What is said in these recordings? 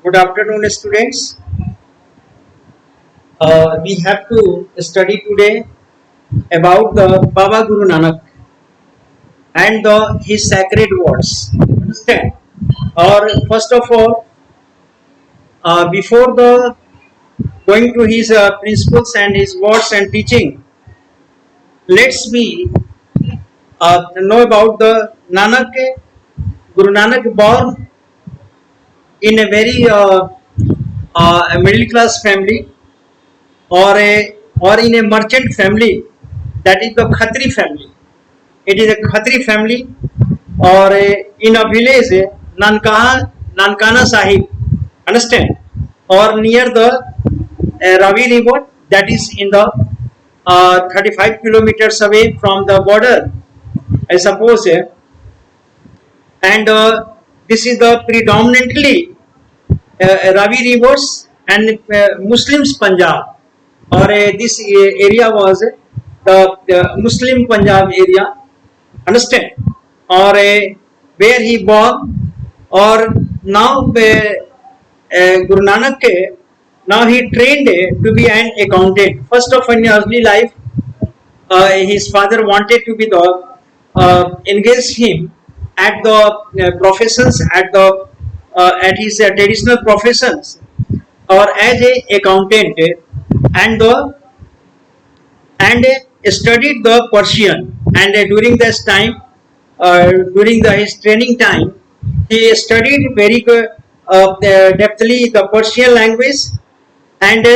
Good afternoon, students. We have to study today about the Baba Guru Nanak and his sacred words. Understand? Or first of all, before the going to his principles and his words and teaching, let's be know about the Nanak Guru Nanak born in a very middle class family or in a merchant family, that is the Khatri family. It is a Khatri family or in a village Nankana Sahib, understand, or near the Ravi river, that is in the 35 kilometers away from the border, I suppose, and this is the predominantly Ravi rivers and Muslims Punjab, or this area was the Muslim Punjab area, understand, or where he born, or now Guru Nanak, now he trained to be an accountant. First of all, in early life, his father wanted to be the engage him at the professions at his traditional professions or as a accountant, and the and studied the Persian, and during this time, his training time, he studied very depthly the Persian language, and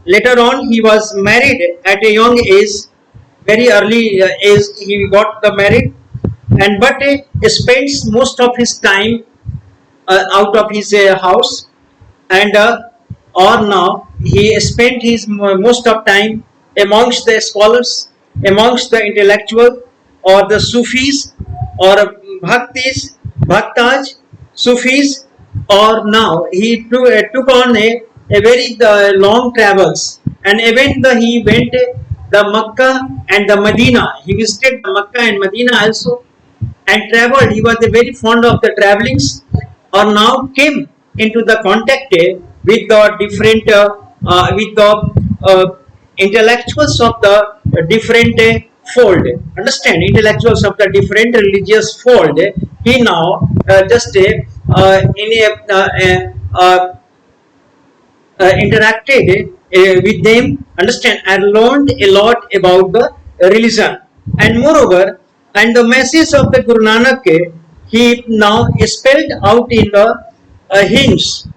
later on he was married at a young age, very early age he got the married, and but spends most of his time out of his house, and or now he spent his most of time amongst the scholars, amongst the intellectual, or the Sufis, or Bhaktas, Sufis, or now he took on a very long travels, and even he went the Makkah and the Medina. He visited the Makkah and Medina also, and traveled. He was very fond of the travelings, or now came into the contact with the different with the intellectuals of the different fold. Understand, intellectuals of the different religious fold. He now just in interacted with them, understand, and learned a lot about the religion, and moreover, and the message of the Guru Nanak, he now spelled out in the hymns,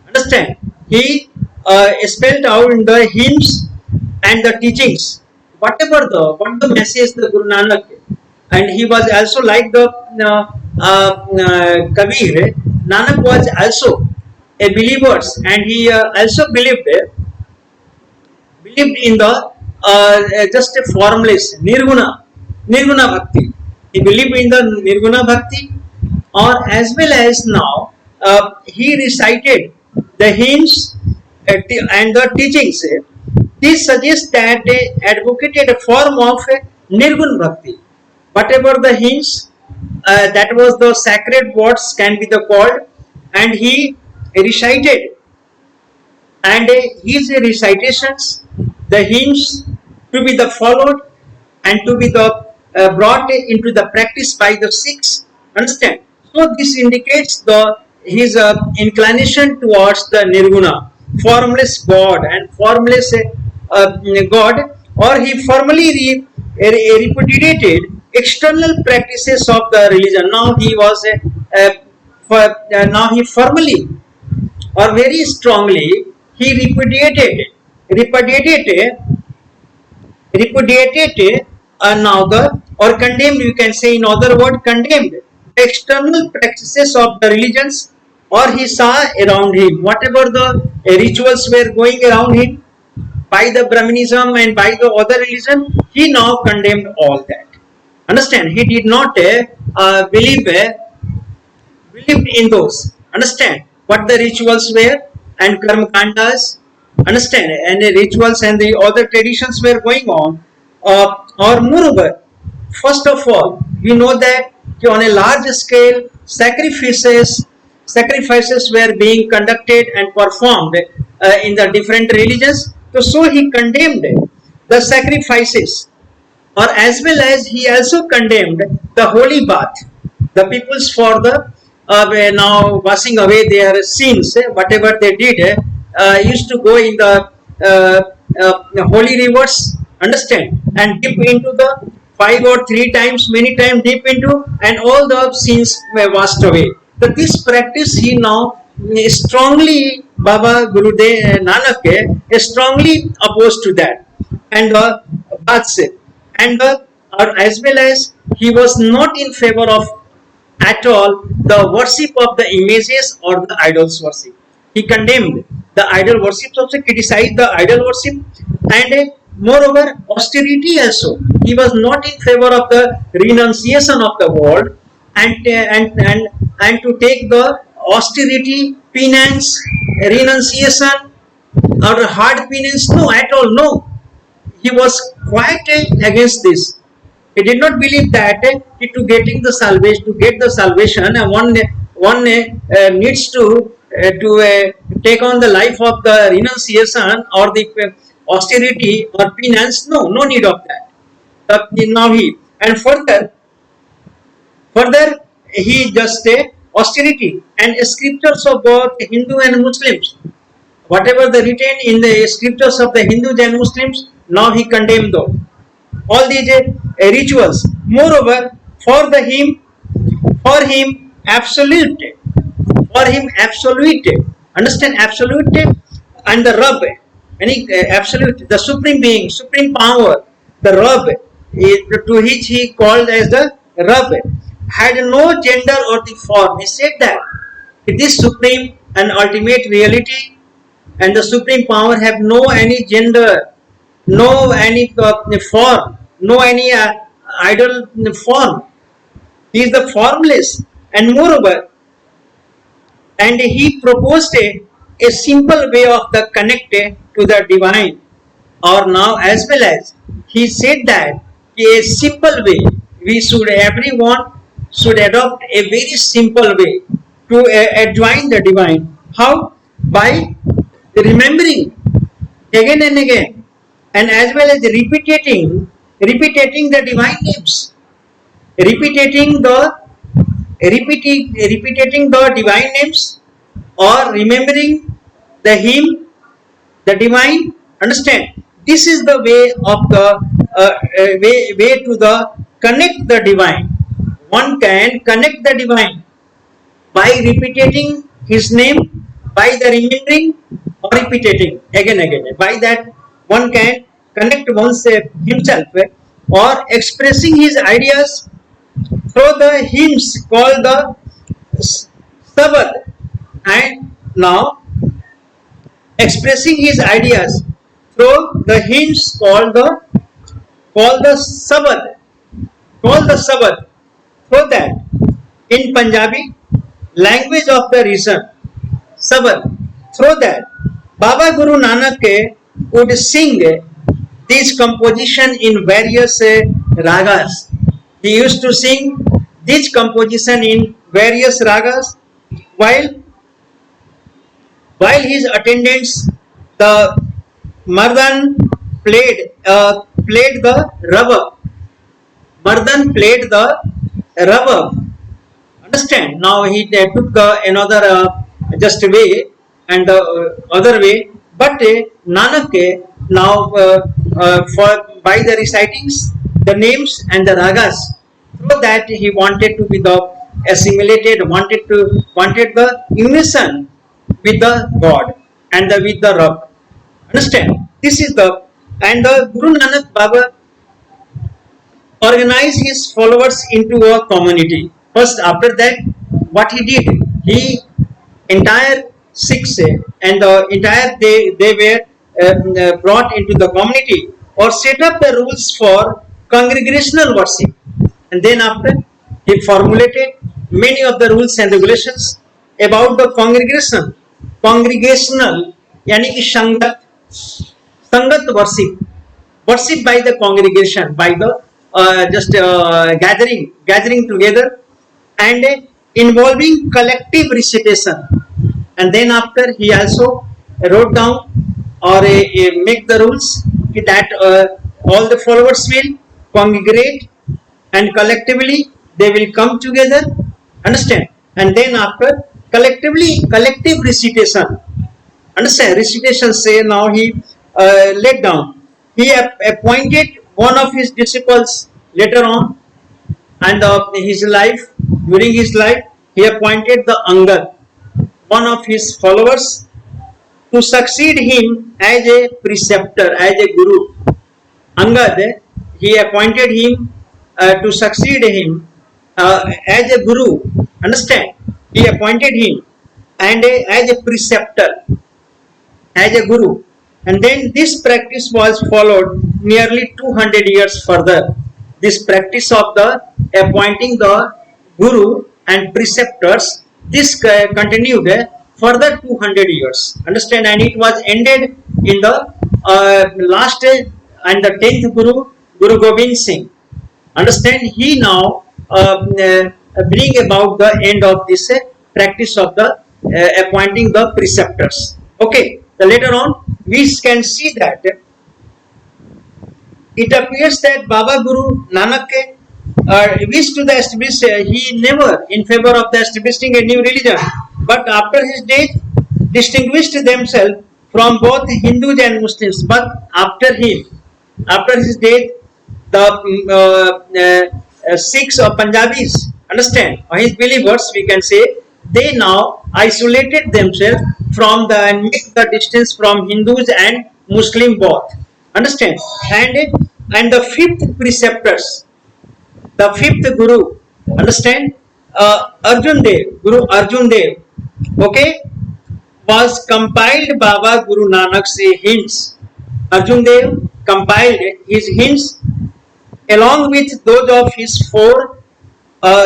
understand, he spelled out in the hymns and the teachings, whatever what the message the Guru Nanak, and he was also like the Kabir. Nanak was also a believer, and he also believed in the just a formless Nirguna Bhakti. He believed in the Nirguna Bhakti, or as well as now he recited the hymns and the teachings. This suggests that advocated a form of Nirgun Bhakti. Whatever the hymns, that was the sacred words can be the called, and he recited, and his recitations, the hymns, to be the followed and to be the brought into the practice by the Sikhs. Understand? So this indicates the his inclination towards the Nirguna, formless God and formless God, or he formally repudiated external practices of the religion. Now he was now he formally or very strongly he repudiated now the, or condemned, you can say in other word, condemned the external practices of the religions, or he saw around him whatever the rituals were going around him by the Brahmanism and by the other religion, he now condemned all that. Understand, he did not believed in those. Understand what the rituals were and karma kandas, understand, and the rituals and the other traditions were going on, or moreover, first of all, we know that on a large scale sacrifices sacrifices were being conducted and performed in the different religions. So he condemned the sacrifices, or as well as he also condemned the holy bath. The peoples for the now washing away their sins, whatever they did, used to go in the holy rivers, understand, and dip into the 5 or 3 times, many times dip into, and all the sins were washed away. But this practice he now strongly, Baba Gurudev Nanak is strongly opposed to that, and baths, and as well as he was not in favor of at all the worship of the images or the idols worship. He condemned the idol worship, also criticized the idol worship, and moreover austerity also. He was not in favor of the renunciation of the world, and to take the austerity, penance, renunciation, or hard penance. No, at all, no. He was quite against this. He did not believe that to getting the salvation, to get the salvation, one needs to take on the life of the renunciation or the austerity or penance. No, no need of that. Now he, and further he just austerity and scriptures of both Hindu and Muslims. Whatever the written in the scriptures of the Hindus and Muslims, now he condemned those. All these rituals. Moreover, for him, absolute, understand, absolute, and the Rabb, any absolute, the supreme being, supreme power, the Rabb, to which he called as the Rabb, had no gender or the form. He said that this supreme and ultimate reality and the supreme power have no any gender, no any form, no any idol form. He is the formless, and moreover, and he proposed a simple way of the connect to the divine, or now as well as he said that a simple way we should, everyone should adopt a very simple way to adjoin the divine. How? By remembering again and again, and as well as repeating the divine names, repeating the divine names, or remembering the hymn, the divine. Understand? This is the way of the way to the connect the divine. One can connect the divine by repeating his name, by the remembering or repeating again and again. By that one can connect himself, or expressing his ideas through the hymns called the Sabad, and now expressing his ideas through the hymns called the Sabad, so that in Punjabi language of the region, Sabad, through that Baba Guru Nanak would sing this composition in various ragas. He used to sing this composition in various ragas, while his attendants, the Mardan played the rabab. Mardan played the rabab. Understand? Now he took another just way and the other way, but Nanak now for by the recitings, the names and the ragas, through that he wanted to be the assimilated, wanted the unison with the God and with the Rabb. Understand? This is the, and the Guru Nanak Baba organized his followers into a community. First, after that, what he did, he entire Sikhs and the entire they were brought into the community, or set up the rules for congregational worship, and then after he formulated many of the rules and regulations about the congregational, yani ki sangat worship by the congregation, by the gathering together, and involving collective recitation. And then after he also wrote down or make the rules that all the followers will congregate and collectively they will come together, understand, and then after collective recitation, understand, recitation say now he laid down, he appointed one of his disciples later on, and his life, during his life he appointed the Angad, one of his followers, to succeed him as a preceptor, as a guru. Angad, he appointed him to succeed him as a guru. Understand? He appointed him and as a preceptor, as a guru. And then this practice was followed nearly 200 years further. This practice of the appointing the guru and preceptors, this continued further 200 years. Understand? And it was ended in the last and the 10th Guru, Guru Gobind Singh. Understand? He now bring about the end of this practice of the appointing the preceptors. Okay. So later on we can see that it appears that Baba Guru Nanak wished to establish, he never in favor of the establishing a new religion, but after his death distinguished themselves from both Hindus and Muslims. But after his death, the Sikhs or Punjabis, understand, or his believers, we can say, they now isolated themselves from the and make the distance from Hindus and Muslim both. Understand? And the fifth preceptors, the fifth Guru, understand? Arjun Dev, Guru Arjun Dev, okay, was compiled Baba Guru Nanak's hints. Arjun Dev compiled his hints along with those of his four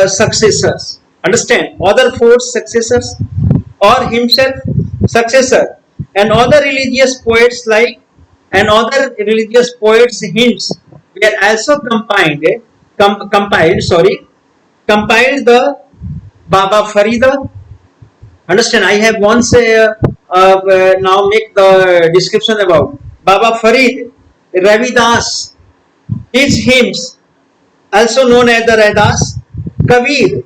successors. Understand? Other four successors or himself successor, and other religious poets like and other religious poets' hints were also compiled the Baba Farida. Understand? I have once now make the description about Baba Farid, Ravidas, his hymns, also known as the Raidas, Kabir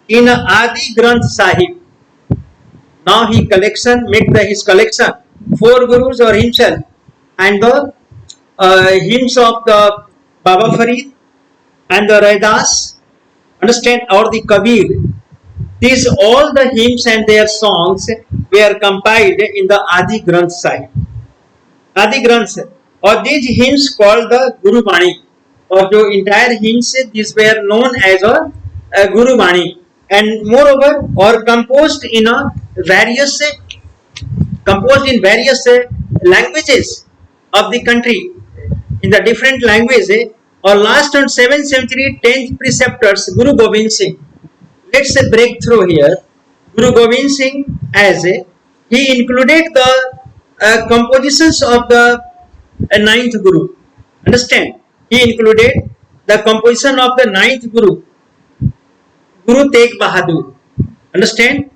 in Adi Granth Sahib. Now he his collection, four gurus or himself, and the hymns of the Baba Farid and the Raidas, understand, or the Kabir. These all the hymns and their songs were compiled in the Adi Granth Sahib. Adi Granth, or these hymns called the Guru Bani, or the entire hymns, these were known as a Guru Bani, and moreover, or composed in various languages of the country, in the different languages, or last on 7th century 10th preceptors Guru Gobind Singh. Let's break through here. Guru Gobind Singh, as he included the compositions of the 9th Guru. Understand? He included the composition of the 9th Guru, Guru Tegh Bahadur. Understand?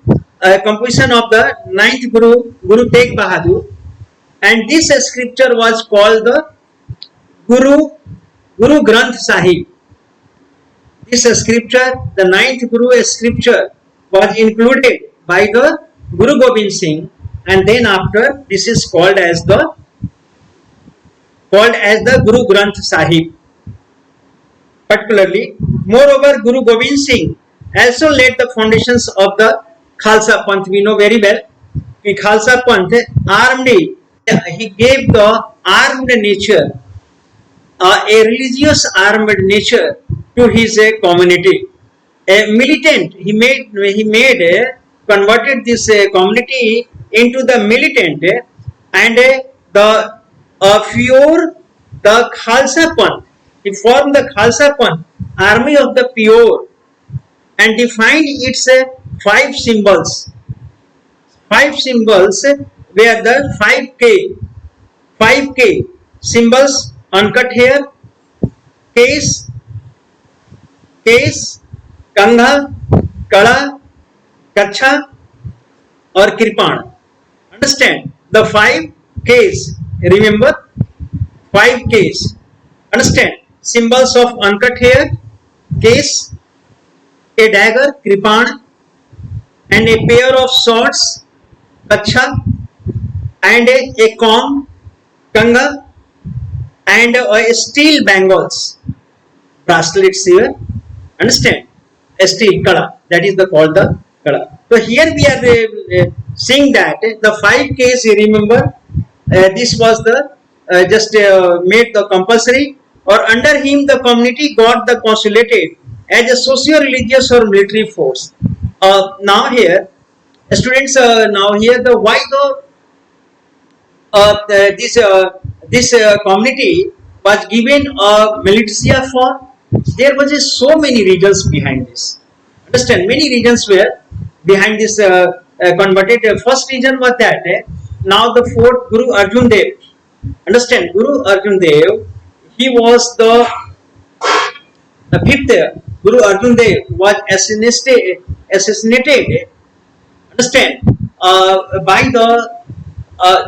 Composition of the 9th Guru, Guru Tegh Bahadur, and this scripture was called the Guru Granth Sahib. This scripture, the 9th Guru scripture, was included by the Guru Gobind Singh, and then after this is called as the Guru Granth Sahib. Particularly, moreover, Guru Gobind Singh also laid the foundations of the Khalsa Panth. We know very well that Khalsa Panth he gave the armed nature, a religious armed nature to his community. A militant, he converted this community into the militant, and the Khalsa Panth. He formed the Khalsa Panth, army of the pure, and defined its 5 symbols. 5 symbols were the 5K symbols: uncut hair, case, Kangha, Kala, Kacha or Kripan. Understand? The 5 Ks. Remember? 5 Ks. Understand? Symbols of uncut hair, case, a dagger, Kripan, and a pair of swords, Kacha, and a comb, Kanga, and a steel bangles, bracelets here. Understand? A steel kada. That is the called the kada. So here we are seeing that the 5 Ks. You remember, this was the just made the compulsory, or under him the community got the consolidated as a socio-religious or military force. Now here, students, now here the why this community was given a militia for. There was so many reasons behind this. Understand? Many reasons were behind this converted. First reason was that now the fourth Guru Arjun Dev. Understand? Guru Arjun Dev, he was the fifth Guru Arjun Dev was assassinated. Understand? By the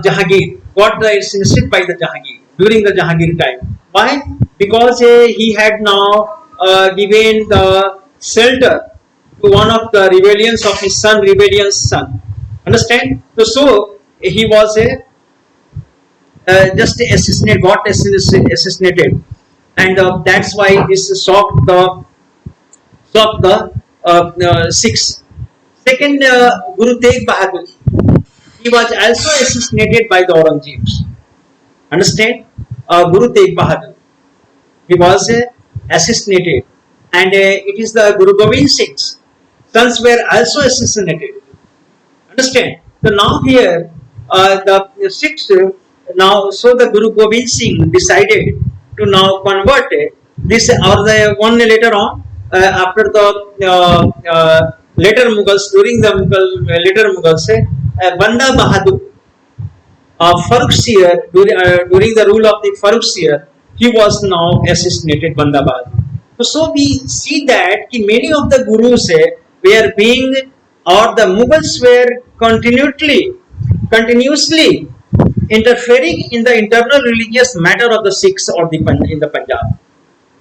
Jahangir, got assassinated by the Jahangir during the Jahangir time. Why? Because he had now given the shelter to one of the rebellions of his son, rebellious son. Understand? So he was just assassinated, got assassinated, and that's why this shocked the Sikhs. Second, Guru Tegh Bahadur, he was also assassinated by the Aurangzeb. Understand? Guru Tegh Bahadur, he was assassinated, and it is the Guru Gobind Singh's sons were also assassinated. Understand? So now here the Sikhs now, so the Guru Gobind Singh decided to now convert this, or the one later on after the later Mughals, during the later Mughals, Banda Bahadur, Farrukhsiyar, during the rule of the Farrukhsiyar, he was now assassinated, Banda Bahadur. So we see that many of the gurus were being, or the Mughals were continuously interfering in the internal religious matter of the Sikhs or in the Punjab.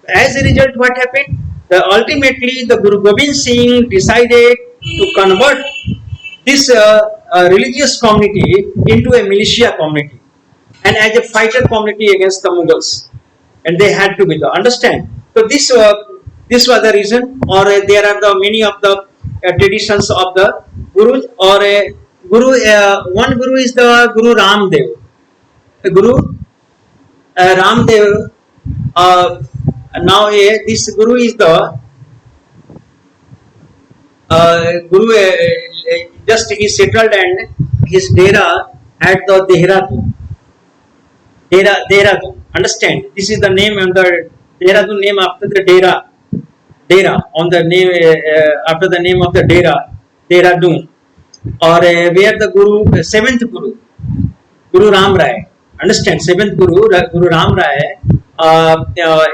As a result, what happened? Ultimately, the Guru Gobind Singh decided to convert this religious community into a militia community and as a fighter community against the Mughals, and they had to be the understand. So this was the reason, or there are the many of the traditions of the gurus, or one guru is the Guru Ramdev. Guru Ramdev. Now this guru is the guru. Just he settled and his dera at the Dehradun. Dehradun. Understand? This is the name on the Dehradun, name after the dera. Dera on the name after the name of the dera. Dehradun. Or where the Guru, seventh Guru, Guru Ram Rai. Understand? Seventh Guru, Guru Ram Rai.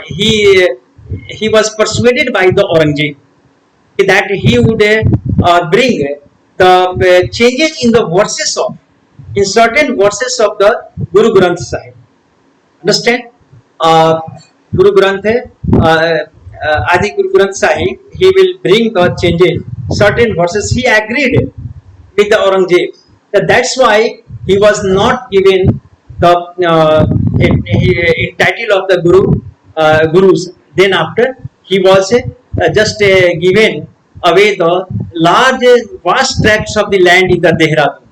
He was persuaded by the Aurangzeb that he would bring the changes in the verses of, in certain verses of the Guru Granth Sahib. Understand? Guru Granth, Adi Guru Granth Sahib, he will bring the changes, certain verses. He agreed with the Aurangzeb. That's why he was not given the title of the Gurus. Then after, he was just given away the large, vast tracts of the land in the Dehradun.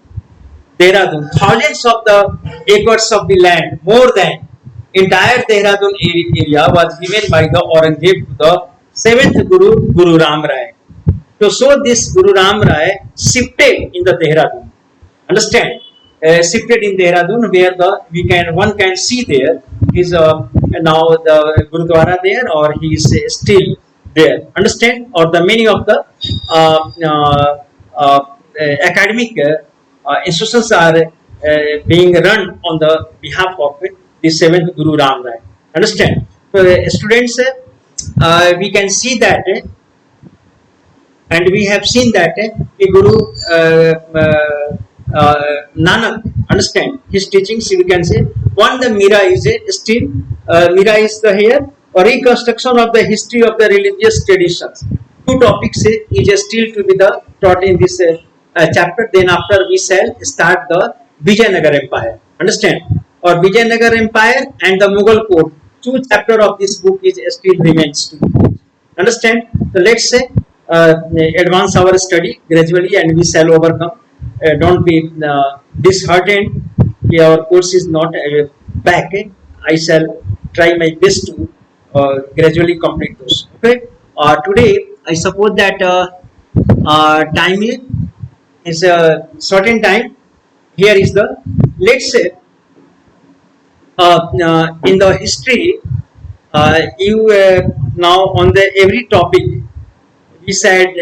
Thousands of the acres of the land, more than entire Dehradun area was given by the Aurangzeb to the seventh Guru, Guru Ram Rai. So this Guru Ram Rai shifted in the Dehradun. Understand? Shifted in Dehradun, where one can see there is now the Gurudwara there, or he is still there. Understand? Or the many of the academic institutions are being run on the behalf of the seventh Guru Ram Rai. Understand? So students, we can see that and we have seen that Guru Nanak, understand his teachings. We can say one, the Mira is still Mira is the here or reconstruction of the history of the religious traditions. Two topics is still to be the taught in this chapter. Then after we shall start the Vijayanagar Empire. Understand? Or Vijayanagar Empire and the Mughal court. Two chapter of this book is still remains to be. Understand? So let's say advance our study gradually and we shall overcome. Don't be disheartened. Our course is not back. I shall try my best to gradually complete those. Okay. Today I suppose that time is a certain time. Here is the, let's say in the history you now on the every topic we said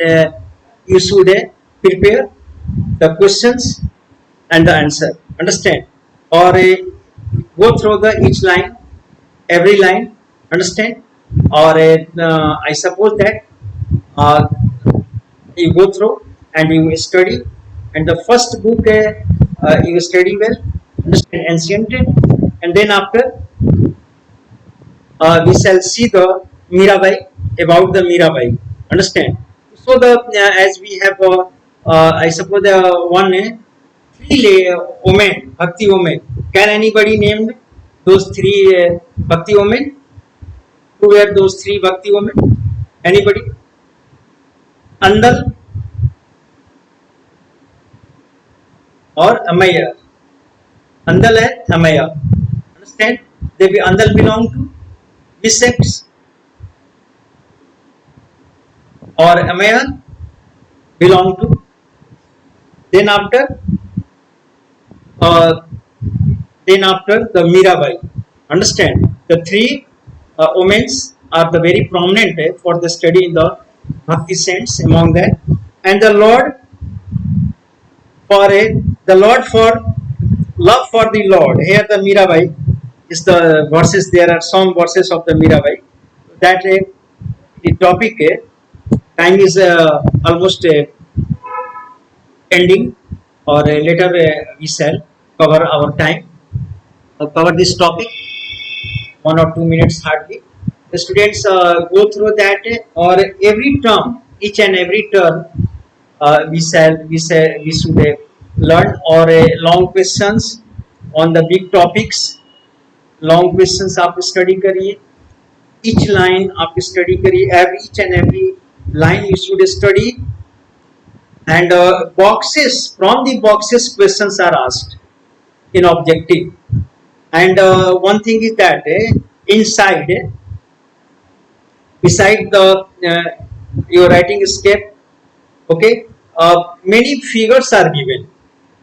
you should prepare the questions and the answer. Understand? Or go through the each line, every line. Understand? Or I suppose that you go through and you study, and the first book you study well, understand ancient, and then after we shall see the Mirabai, about the Mirabai. Understand? So the as we have I suppose one three women, Bhakti women. Can anybody name those three Bhakti women? Who were those three Bhakti women? Anybody? Andal or Amaya? Andal and Amaya. Understand? Andal belong to which sects? Or Amaya belong to? Then after the Mirabai. Understand? The three women are the very prominent for the study in the Bhakti saints among that, and the Lord for love for the Lord. Here the Mirabai is the verses. There are some verses of the Mirabai. That the topic time is almost ending, or later we shall cover our time. Cover this topic 1 or 2 minutes hardly. The students go through that, or every term, each and every term we should learn, or long questions on the big topics. Long questions आप study करिए, each line आप study करिए, each and every line you should study, and boxes, from the boxes questions are asked in objective. And one thing is that inside, beside the your writing step, okay, many figures are given.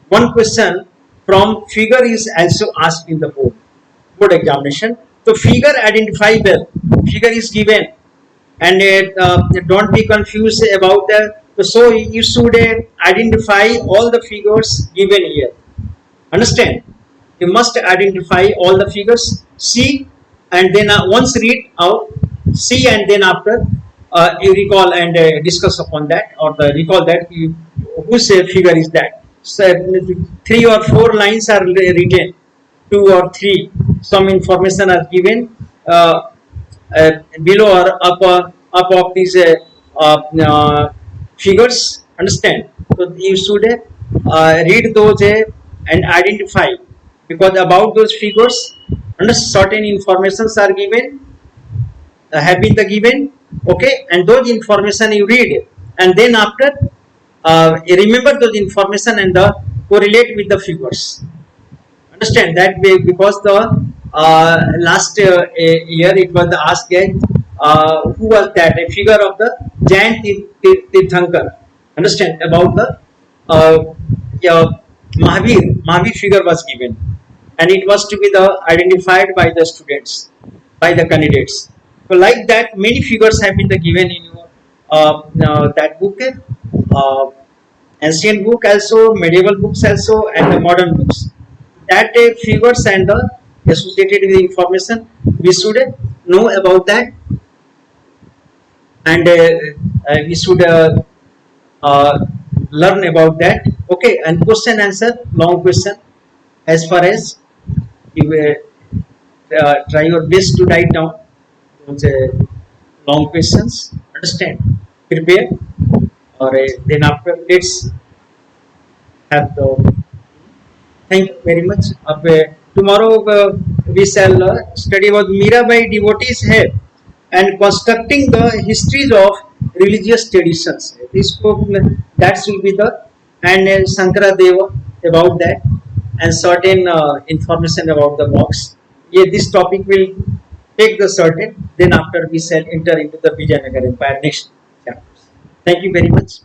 One question from figure is also asked in the board examination. So figure identify well. Figure is given, and don't be confused about that. So you should identify all the figures given here. Understand? You must identify all the figures. See, and then once read out, see, and then after you recall and discuss upon that, or recall that whose figure is that. So 3 or 4 lines are written, 2 or 3. Some information are given below or up of these figures. Understand? So you should read those and identify, because about those figures, certain informations are given, have been given. Okay, and those information you read, and then after you remember those information and correlate with the figures. Understand that way, because the last year it was asked who was that, a figure of the Jain Tirthankar. Understand about the Mahavir figure was given, and it was to be identified by the students, by the candidates. So like that, many figures have been given in your that book, ancient book also, medieval books also, and the modern books. That figures and the associated with information we should know about that, and we should learn about that. Okay, and question answer, long question. As far as you try your best to write down those long questions, understand, prepare, or then after let's have the. Thank you very much. अब tomorrow we shall study about Mirabai devotees है and constructing the histories of religious traditions. This book that will be the and Shankaradeva about that and certain information about the box. Yeah, this topic will take the certain. Then after we shall enter into the Vijayanagar Empire next chapters. Thank you very much.